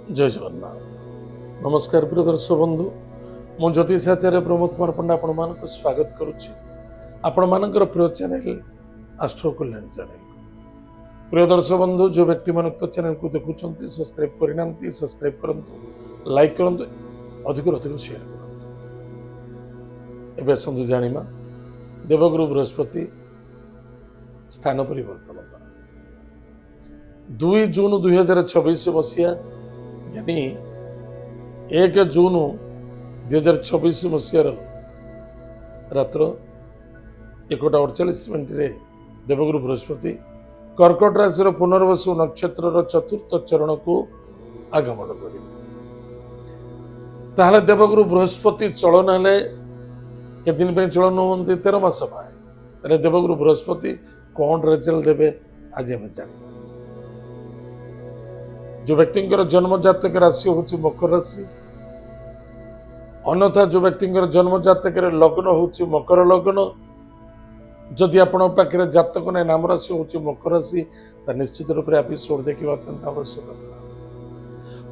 जय जगन्नाथ। नमस्कार प्रिय दर्शक बंधु, मु ज्योतिषाचार्य प्रमोद कुमार पंडा आपण मानक स्वागत करुच्ची आपण मानकर प्रिय चैनल आस्ट्रो कल्याण चैनल। प्रिय दर्शक बंधु, जो व्यक्ति मान चैनल को देखुं सब्सक्राइब करना सब्सक्राइब करूँ, लाइक करूँ, अधिक अधिक शेयर करूँ। आसतु जानिमा देवगुरु बृहस्पति स्थान परिवर्तन 2 जून 2026 मसीहा यानी 1 जून 2026 मसीहार रात्र 1:48 देवगुरु बृहस्पति कर्कट राशि पुनर्वसु नक्षत्र चतुर्थ चरण को आगमन करें। देवगुरु बृहस्पति चलन हेले के दिन पे चलन होती 13 मास पाए। देवगुरु बृहस्पति कौन रिजल्ट देवे आज आम जान। जो व्यक्ति जन्म जातक राशि हूँ मकर राशि, अन्यथा जो व्यक्ति जन्म जातक लग्न हूँ मकर लग्न, जदि आपण पाखे जातक ना नाम राशि हूँ मकर राशि, निश्चित रूप से एपिसोड देखा अत्यंत आवश्यक।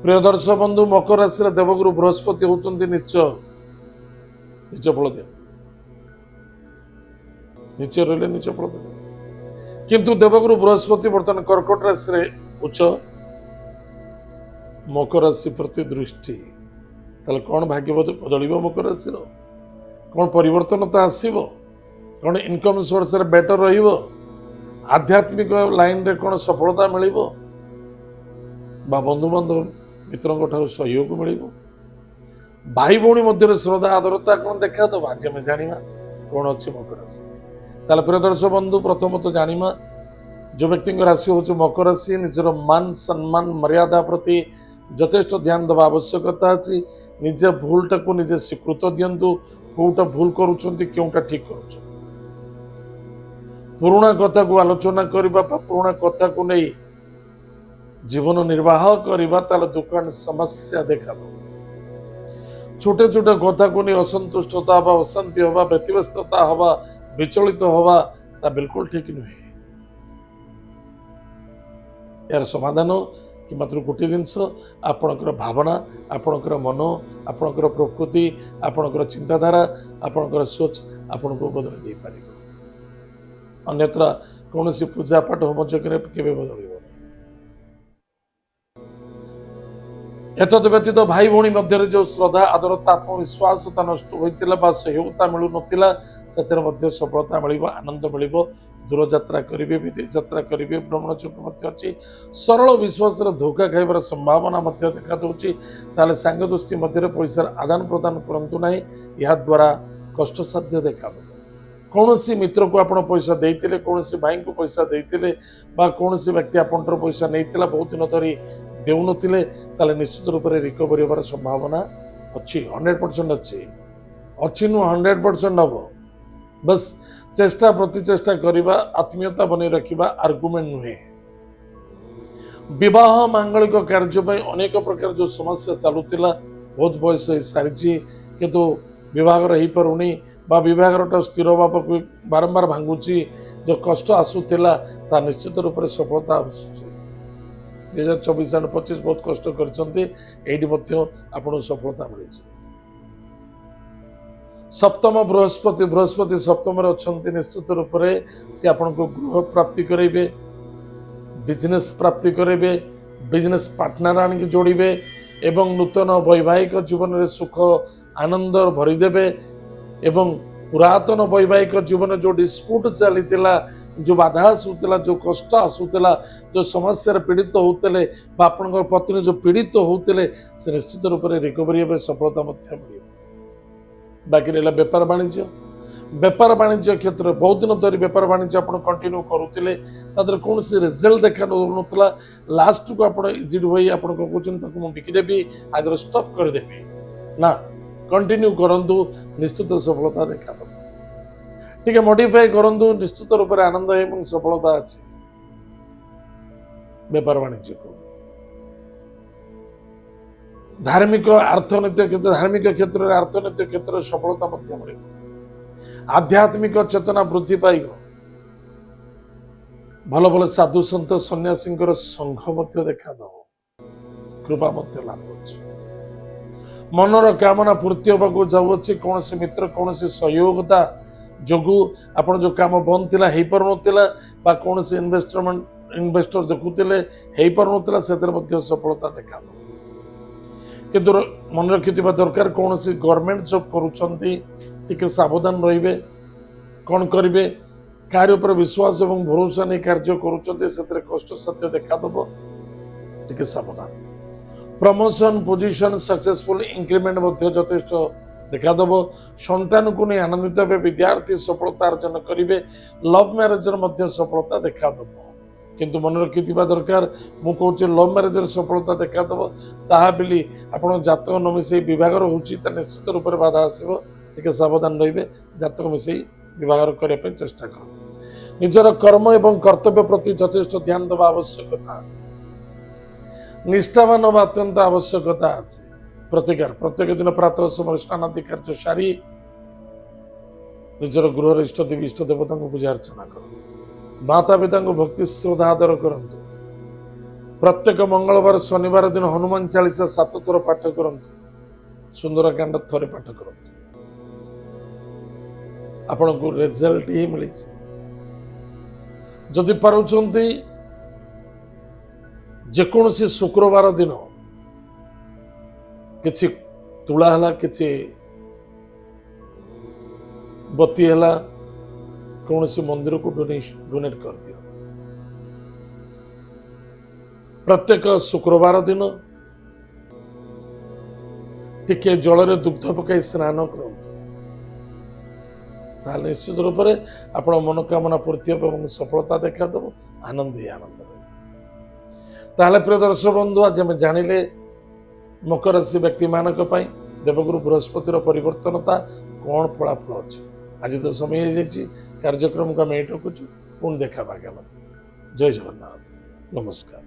प्रिय दर्शक बंधु, मकर राशि देवगुरु बृहस्पति होती नीच फल दे, नीच रही नीच फल दे। किंतु देवगुरु बृहस्पति बर्तमान कर्कट राशि उच्च, मकर राशि प्रति दृष्टि, कौन भाग्य बदल मकर राशि कौन परिवर्तन आसो, कौन इनकम सोर्स बेटर रहिबो, आध्यात्मिक लाइन रे कौन सफलता मिल, बंधु बांधव मित्रों सहयोग मिल, भाई भौणी मध्य श्रद्धा आदरता कौन देखा तो आज आम जाना कौन अच्छी मकर राशि। ताल प्रिय दर्शक बंधु, प्रथमतः जाना जो व्यक्ति राशि हूँ मकर राशि, निजर मान सम्मान मर्यादा प्रति यथेष्ट ध्यान देवा आवश्यकता अच्छी। निजे भूलटा को निजे स्वीकृत दिंतु, कौटा भूल करुँच क्योंटा ठीक करुँच। पुराणा कथा को आलोचना करने, पुराणा कथा को नहीं जीवन निर्वाह करने दुकान समस्या देखा। छोटे छोटे कथा को नहीं असंतुष्टता हवा, अशांति हवा, व्यतिव्यस्तता हवा, विचलित हवा बिल्कुल ठीक नुहे। यार समाधान कि मात्र गोटे जिनस आपणकर भावना, आपणकर मन, आपणकर प्रकृति, आपणकर चिंताधारा, आपणकर सोच आपन को बदल दे पारे। अन्यत्र कौन सी पूजा पाठ होम यज्ञ केवे बदल। एतद व्यतीत भाई भौणी मध्य जो श्रद्धा आदरता आत्मविश्वास नष्ट होता सहयोगिता मिलू नाला से सफलता मिल, आनंद मिल, दूर यात्रा करेंगे, विदेश यात्रा करेंगे, भ्रमण चुक अच्छी। सरल विश्वास धोखा खाइबार संभावना देखा दूसरी। सांग दोस्ती मध्य पैसा आदान प्रदान करूँ ना, या द्वारा कष्टसाध्य देखा। कौन सी मित्र को आप पैसा देते, कौन सी भाई को पैसा देते, कौन सी व्यक्ति आपंटर पैसा नहीं बहुत दिन धरी देउ नथिले, ताले निश्चित रूप से रिकवरी होबार संभावना अच्छी। 100% अच्छी नु 100% हम। बस चेष्टा प्रति चेष्टा करवा, आत्मीयता बने रखा आर्गुमेंट नुहे। विवाह मांगलिक कार्य अनेक प्रकार जो समस्या चलुला, बहुत बयस हो सारी किंतु विवाह हो पारुनी, विवाह स्थिर भाव बारंबार भांगुची, जो कष्ट आसूला निश्चित रूप से सफलता 2024 और 25 बहुत कष्ट कर सफलता मिली। सप्तम बृहस्पति, बृहस्पति सप्तम अच्छा, निश्चित रूप से आपन को गृह प्राप्ति करेंगे, बिजनेस प्राप्ति करेंगे, बिजनेस पार्टनर आनिक जोड़े एवं नूतन वैवाहिक जीवन में सुख आनंद भरीदेवे एवं पुरातन वैवाहिक जीवन जो डिस्प्यूट चली, जो बाधा आसूला, जो कष्ट आसूला, जो समस्या पीड़ित होते आपण पत्नी जो पीड़ित होते से निश्चित रूप से रिकवरी हे, सफलता मिल। बाकी रहा बेपार वाणिज्य, बेपार वाणिज्य क्षेत्र बहुत दिन धरी बेपार वाणिज्य आप कंटिन्यू करुले, कौन सी रिजल्ट देखा ना, लास्ट को आप इजिट हो कहते बिकिदेवी आज स्टप करदेवी ना, कंटिन्यू करंतु निश्चित सफलता देखा। ठीक है, मॉडिफाई करंतु निश्चित रूप से आनंद एवं सफलता अच्छी। बेपार वाणिज्य को धार्मिक अर्थनैतिक क्षेत्र, धार्मिक क्षेत्र में अर्थनैतिक क्षेत्र में सफलता मिल, आध्यात्मिक चेतना वृद्धि पाइब, भल भल साधु सन्त सन्यासी संघ देखा दब, कृपा मध्य लाभ होछि मनर कामना पूर्ति होबाकू जाउछि कोनोसी मित्र कोनोसी सहयोगता जोगु आपण जो काम बंद थिला हेई पर नथिला बा कोनोसी इन्वेस्टर देखुतिले हेई पर नथिला सेतर मध्य सफलता देखा किंतु मन रखिथिबा दरकार कोनोसी गवर्नमेंट जॉब करूछंती टिके सावधान रहिबे कौन करेंगे कार्य पर विश्वास एवं भरोसा नहीं कार्य करुँचे कष्ट सत्य देखा दब टे सावधान प्रमोशन पोजिशन सक्सेसफुल इंक्रीमेंट यथेष्ट देखा दब संतान को नहीं आनंदित हे विद्यार्थी सफलता अर्जन करेंगे लव मैरेजर सफलता देखा दब किंतु मन रखि दरकार मु कहूँ लव मैरेजर सफलता देखा दब ताहा बिली आपण जातक न मिसई विभाग होची निश्चित रूप से बाधा आसो टे सावधान रे जातक मिसई विवाह करने चेष्टा कर निजर कर्म एवं कर्तव्य प्रति यथेष्ट ध्यान देवा आवश्यकता अच्छे निष्ठावान होगा अत्यंत आवश्यकता अच्छे प्रतिकार प्रत्येक दिन प्रातः समय स्नान आदि कार्य सारी निजर गृह इष्ट देवी इष्ट देवता को पूजा अर्चना कर माता पिता को भक्ति श्रद्धा आदर करूँ प्रत्येक मंगलवार शनिवार दिन हनुमान चालीसा 7 थर पाठ करूँ सुंदरकांड थरे पाठ करूँ आपण को रिजल्ट ही मिली जदि पारुचंती जेकोसी शुक्रवार दिन किछि तुला हला किछि बत्ती हला कौन सी मंदिर को डोनेट कर दियो प्रत्येक शुक्रवार दिन टिके जल दुग्ध पकाई स्नान करूँ निश्चित रूप से आपण मनोकामना पूर्ति और सफलता देखा दब आनंद ही आनंद ताहले प्रिय दर्शक बंधु आज आम जानिले मकर राशि व्यक्ति मानक देवगुरु बृहस्पतिर परिवर्तनता कौन फलाफल अच्छे आज तो समय हो जाए कार्यक्रम को आम ये रखुचु पुणी देखा जय जगन्नाथ नमस्कार।